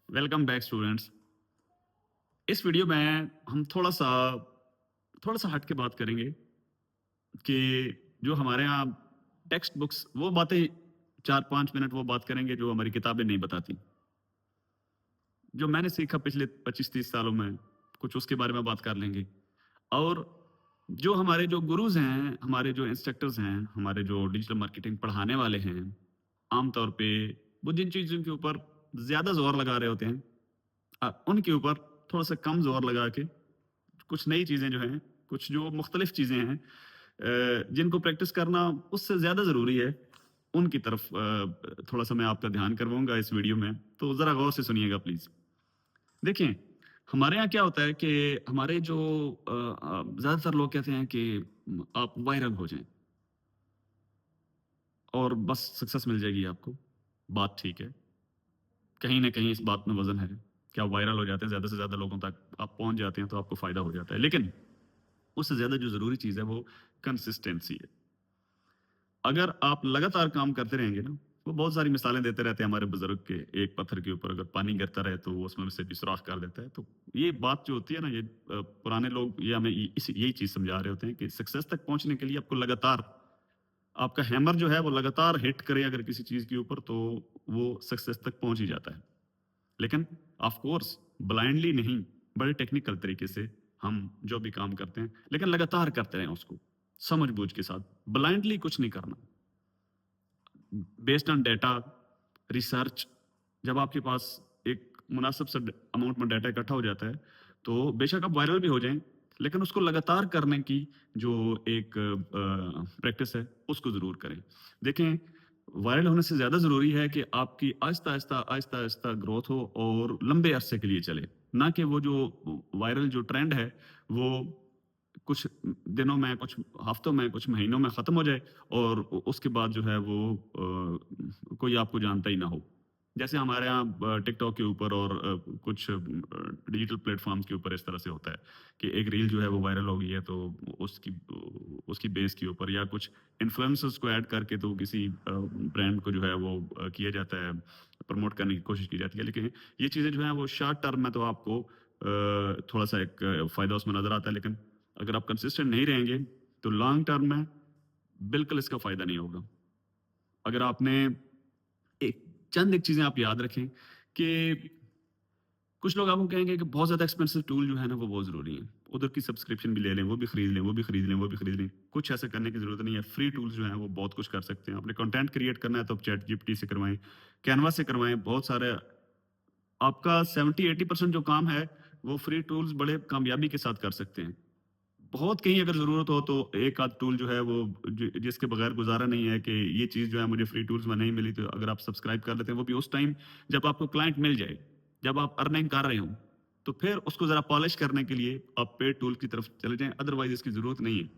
Welcome back students. इस video में हम थोड़ा सा हट के बात करेंगे कि जो हमारे यहाँ टेक्स्ट बुक्स वो बातें 4-5 मिनट वो बात करेंगे जो हमारी किताबें नहीं बताती। जो मैंने सीखा पिछले 25-30 सालों में, कुछ उसके बारे में बात कर लेंगे। और जो हमारे जो गुरुज़ हैं, हमारे जो इंस्ट्रक्टर्स हैं, हमारे जो डिजिटल मार्केटिंग पढ़ाने वाले हैं, आम तौर पे वो जिन चीज़ों के ऊपर ज़्यादा ज़ोर लगा रहे होते हैं, उनके ऊपर थोड़ा-सा कम ज़ोर लगा के कुछ नई चीज़ें जो हैं, कुछ जो मुख्तलिफ चीज़ें हैं जिनको प्रैक्टिस करना उससे ज़्यादा ज़रूरी है, उनकी तरफ थोड़ा-सा मैं आपका ध्यान करवाऊँगा इस वीडियो में, तो ज़रा गौर से सुनिएगा प्लीज़। देखिए, हमारे यहाँ क्या होता है कि हमारे जो ज़्यादातर लोग कहते हैं कि आप वायरल हो जाएँ और बस सक्सेस मिल जाएगी आपको। बात ठीक है, कहीं न कहीं इस बात में वज़न है कि आप वायरल हो जाते हैं, ज़्यादा से ज़्यादा लोगों तक आप पहुँच जाते हैं, तो आपको फ़ायदा हो जाता है। लेकिन उससे ज़्यादा जो ज़रूरी चीज़ है, वो कंसिस्टेंसी है। अगर आप लगातार काम करते रहेंगे ना, वो बहुत सारी मिसालें देते रहते हैं हमारे बुज़ुर्ग के, एक पत्थर के ऊपर अगर पानी गिरता रहे तो वो उसमें से भी सुराख कर देता है। तो ये बात जो होती है ना, ये पुराने लोग ये हमें यही चीज़ समझा रहे होते हैं कि सक्सेस तक पहुँचने के लिए आपको लगातार आपका हैमर जो है वो लगातार हिट करे अगर किसी चीज़ के ऊपर तो वो सक्सेस तक पहुँच ही जाता है। लेकिन ऑफ कोर्स ब्लाइंडली नहीं, बड़े टेक्निकल तरीके से हम जो भी काम करते हैं, लेकिन लगातार करते रहें उसको, समझ-बूझ के साथ, ब्लाइंडली कुछ नहीं करना। बेस्ड ऑन डेटा, रिसर्च, जब आपके पास एक मुनासिब सा अमाउंट में डेटा इकट्ठा हो जाता है, तो बेशक आप वायरल भी हो जाएँ, लेकिन उसको लगातार करने की जो एक प्रैक्टिस है, उसको ज़रूर करें। देखें, वायरल होने से ज़्यादा ज़रूरी है कि आपकी आहिस्ता-आहिस्ता ग्रोथ हो और लंबे अरसे के लिए चले, ना कि वो जो वायरल जो ट्रेंड है, वो कुछ दिनों में, कुछ हफ्तों में, कुछ महीनों में ख़त्म हो जाए और उसके बाद जो है वो कोई आपको जानता ही ना हो। जैसे हमारे यहाँ टिकटॉक के ऊपर और कुछ डिजिटल प्लेटफ़ॉर्म्स के ऊपर इस तरह से होता है कि एक रील जो है वो वायरल हो गई है, तो उसकी उसकी बेस के ऊपर या कुछ इन्फ्लुएंसर्स को ऐड करके तो किसी ब्रांड को जो है वो किया जाता है, प्रमोट करने की कोशिश की जाती है। लेकिन ये चीज़ें जो हैं वो शॉर्ट टर्म में तो आपको थोड़ा-सा एक फ़ायदा उसमें नज़र आता है, लेकिन अगर आप कंसिस्टेंट नहीं रहेंगे, तो लॉन्ग टर्म में बिल्कुल इसका फ़ायदा नहीं होगा। अगर आपने एक चंद एक चीज़ें आप याद रखें कि कुछ लोग आपको कहेंगे कि बहुत ज़्यादा एक्सपेंसिव टूल जो है ना, वो बहुत ज़रूरी है। उधर की सब्सक्रिप्शन भी ले लें, वो भी खरीद लें, वो भी खरीद लें, वो भी खरीद लें। कुछ ऐसा करने की ज़रूरत नहीं है। फ्री टूल्स जो हैं, वो बहुत कुछ कर सकते हैं। आपने कंटेंट क्रिएट करना है, तो आप चैटजीपीटी से करवाएँ, कैनवा से करवाएँ। बहुत सारे आपका 70-80% जो काम है, वो फ्री टूल्स बड़े कामयाबी के साथ कर सकते हैं। बहुत कहीं अगर ज़रूरत हो तो एक आध टूल जो है वो जिसके बगैर गुज़ारा नहीं है कि ये चीज़ जो है मुझे फ्री टूल्स में नहीं मिली, तो अगर आप सब्सक्राइब कर लेते हैं, वो भी उस टाइम जब आपको क्लाइंट मिल जाए, जब आप अर्निंग कर रहे हों, तो फिर उसको ज़रा पॉलिश करने के लिए आप पेड टूल की तरफ चले जाएँ, अदरवाइज़ इसकी ज़रूरत नहीं है।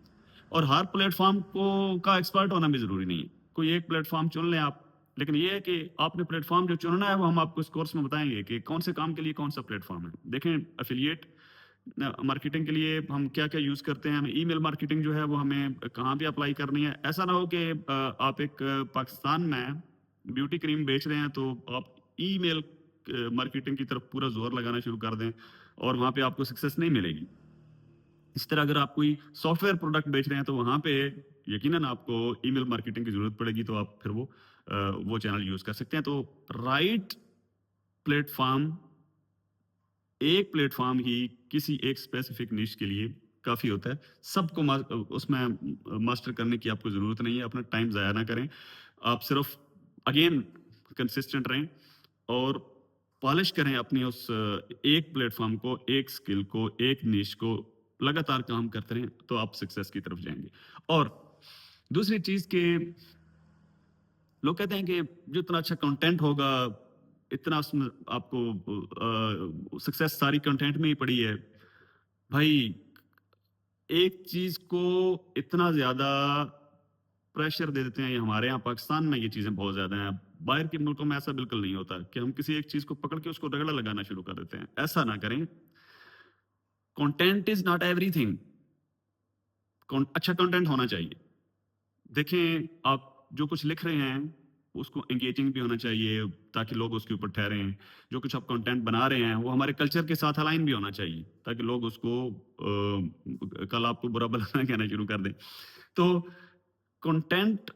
और हर प्लेटफ़ॉर्म को का एक्सपर्ट होना भी ज़रूरी नहीं है। कोई एक प्लेटफ़ॉर्म चुन लें आप, लेकिन ये है कि आपने प्लेटफ़ॉर्म जो चुनना है वो हम आपको इस कोर्स में बताएँगे कि कौन से काम के लिए कौन-सा प्लेटफ़ॉर्म है। देखें, एफ़िलिएट मार्केटिंग के लिए हम क्या-क्या यूज़ करते हैं, हमें ईमेल मार्केटिंग जो है वो हमें कहाँ पे अप्लाई करनी है। ऐसा ना हो कि आप एक पाकिस्तान में ब्यूटी क्रीम बेच रहे हैं, तो आप ईमेल मार्केटिंग की तरफ पूरा ज़ोर लगाना शुरू कर दें और वहाँ पे आपको सक्सेस नहीं मिलेगी। इस तरह अगर आप कोई सॉफ्टवेयर प्रोडक्ट बेच रहे हैं, तो वहाँ पे यकीनन आपको ईमेल मार्केटिंग की ज़रूरत पड़ेगी, तो आप फिर वो चैनल यूज़ कर सकते हैं। तो राइट प्लेटफ़ॉर्म, एक प्लेटफ़ॉर्म ही किसी एक स्पेसिफ़िक निश के लिए काफ़ी होता है। सबको उसमें मास्टर करने की आपको ज़रूरत नहीं है, अपना टाइम ज़ाया ना करें। आप सिर्फ़ अगेन कंसिस्टेंट रहें और पॉलिश करें अपनी उस एक प्लेटफ़ॉर्म को, एक स्किल को, एक निश को, लगातार काम करते रहें, तो आप सक्सेस की तरफ जाएँगे। और दूसरी चीज़ कि लोग कहते हैं कि जितना अच्छा कंटेंट होगा, इतना उसमें आपको सक्सेस सारी कंटेंट में ही पड़ी है। भाई, एक चीज़ को इतना ज़्यादा प्रेशर दे देते हैं, ये हमारे यहाँ पाकिस्तान में ये चीज़ें बहुत ज़्यादा हैं। बाहर के मुल्कों में ऐसा बिल्कुल नहीं होता कि हम किसी एक चीज़ को पकड़ के उसको रगड़ा लगाना शुरू कर देते हैं। ऐसा ना करें। Content is not everything. अच्छा कंटेंट होना चाहिए। देखें, आप जो कुछ लिख रहे हैं, उसको एंगेजिंग भी होना चाहिए ताकि लोग उसके ऊपर ठहरें। जो कुछ आप कंटेंट बना रहे हैं वो हमारे कल्चर के साथ अलाइन भी होना चाहिए ताकि लोग उसको कल आपको बुरा भला ना कहना शुरू कर दें। तो कंटेंट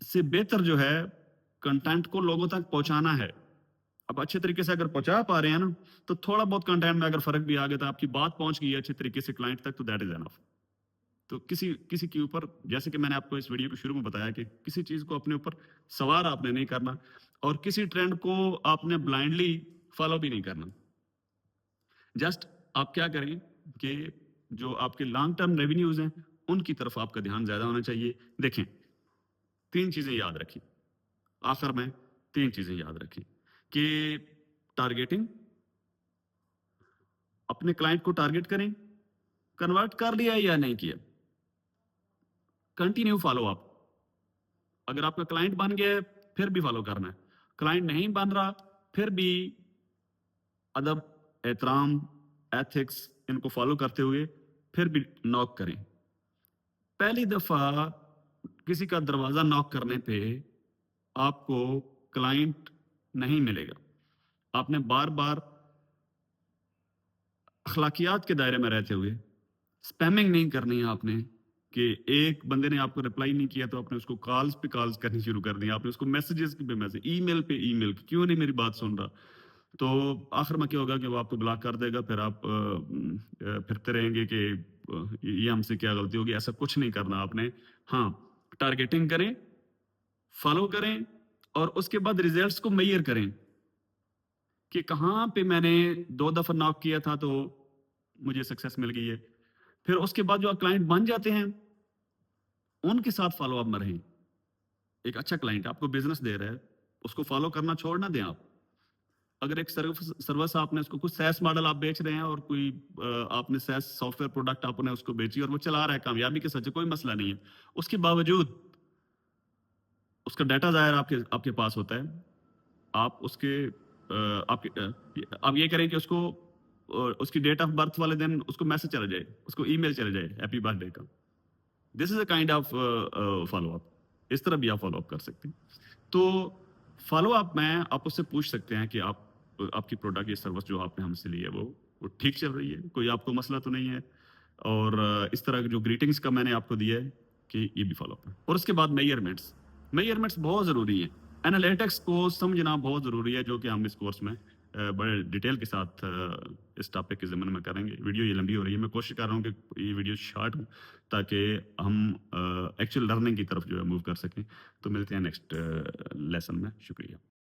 से बेहतर जो है कंटेंट को लोगों तक पहुंचाना है। अब अच्छे तरीके से अगर पहुंचा पा रहे हैं ना, तो थोड़ा बहुत कंटेंट में अगर फर्क भी आ गया तो आपकी बात पहुंच गई है अच्छे तरीके से क्लाइंट तक, तो दैट इज एनफ। तो किसी किसी के ऊपर, जैसे कि मैंने आपको इस वीडियो के शुरू में बताया कि किसी चीज को अपने ऊपर सवार आपने नहीं करना और किसी ट्रेंड को आपने ब्लाइंडली फॉलो भी नहीं करना। जस्ट आप क्या करें कि जो आपके लॉन्ग टर्म रेवेन्यूज हैं उनकी तरफ आपका ध्यान ज्यादा होना चाहिए। देखें, 3 चीजें याद रखें, आखिर में 3 चीजें याद रखें कि टारगेटिंग, अपने क्लाइंट को टारगेट करें, कन्वर्ट कर लिया या नहीं किया, कंटिन्यू फॉलो अप। अगर आपका क्लाइंट बन गया है फिर भी फॉलो करना है, क्लाइंट नहीं बन रहा फिर भी अदब, एहतराम, एथिक्स इनको फॉलो करते हुए फिर भी नॉक करें। पहली दफा किसी का दरवाजा नॉक करने पे आपको क्लाइंट नहीं मिलेगा। आपने बार बार अखलाकियात के दायरे में रहते हुए स्पैमिंग नहीं करनी है आपने कि एक बंदे ने आपको रिप्लाई नहीं किया तो आपने उसको कॉल्स पे कॉल्स करनी शुरू कर दी, आपने उसको मैसेजेस पे मैसेज, ईमेल पे ईमेल, क्यों नहीं मेरी बात सुन रहा। तो आखिर में क्या होगा कि वो आपको ब्लॉक कर देगा, फिर आप फिरते रहेंगे कि ये हमसे क्या गलती होगी। ऐसा कुछ नहीं करना आपने। हाँ, टारगेटिंग करें, फॉलो करें और उसके बाद रिजल्ट्स को मेजर करें कि कहाँ पे मैंने 2 दफा नॉक किया था तो मुझे सक्सेस मिल गई है। फिर उसके बाद जो क्लाइंट बन जाते हैं उनके साथ फॉलो अप में रहें। एक अच्छा क्लाइंट आपको बिजनेस दे रहा है, उसको फॉलो करना छोड़ ना दें आप। अगर एक सर्विस आपने उसको, कुछ सैस मॉडल आप बेच रहे हैं और कोई आपने सैस सॉफ्टवेयर प्रोडक्ट आपने उसको बेची और वो चला रहा है कामयाबी के साथ, कोई मसला नहीं है, उसके बावजूद उसका डाटा ज़ाहिर आपके आपके पास होता है। आप उसके आप ये करें कि उसको उसकी डेट ऑफ बर्थ वाले दिन उसको मैसेज चला जाए, उसको ईमेल चला जाए हैप्पी बर्थडे का। This is a kind of follow up. इस तरह भी आप फॉलो अप कर सकते हैं। तो फॉलो अप में आप उससे पूछ सकते हैं कि आप आपकी प्रोडक्ट या सर्विस जो आपने हमसे ली है वो ठीक चल रही है, कोई आपको मसला तो नहीं है। और इस तरह के जो ग्रीटिंग्स का मैंने आपको दिया है कि ये भी फॉलो अप है। और उसके बाद मेजरमेंट्स, मेजरमेंट्स बहुत ज़रूरी है। एनालिटिक्स को समझना बहुत ज़रूरी है, जो कि हम इस कोर्स में बड़े डिटेल के साथ इस टॉपिक के ज़माने में करेंगे। वीडियो ये लंबी हो रही है, मैं कोशिश कर रहा हूँ कि ये वीडियो शॉर्ट हो ताकि हम एक्चुअल लर्निंग की तरफ जो है मूव कर सकें। तो मिलते हैं नेक्स्ट लेसन में। शुक्रिया।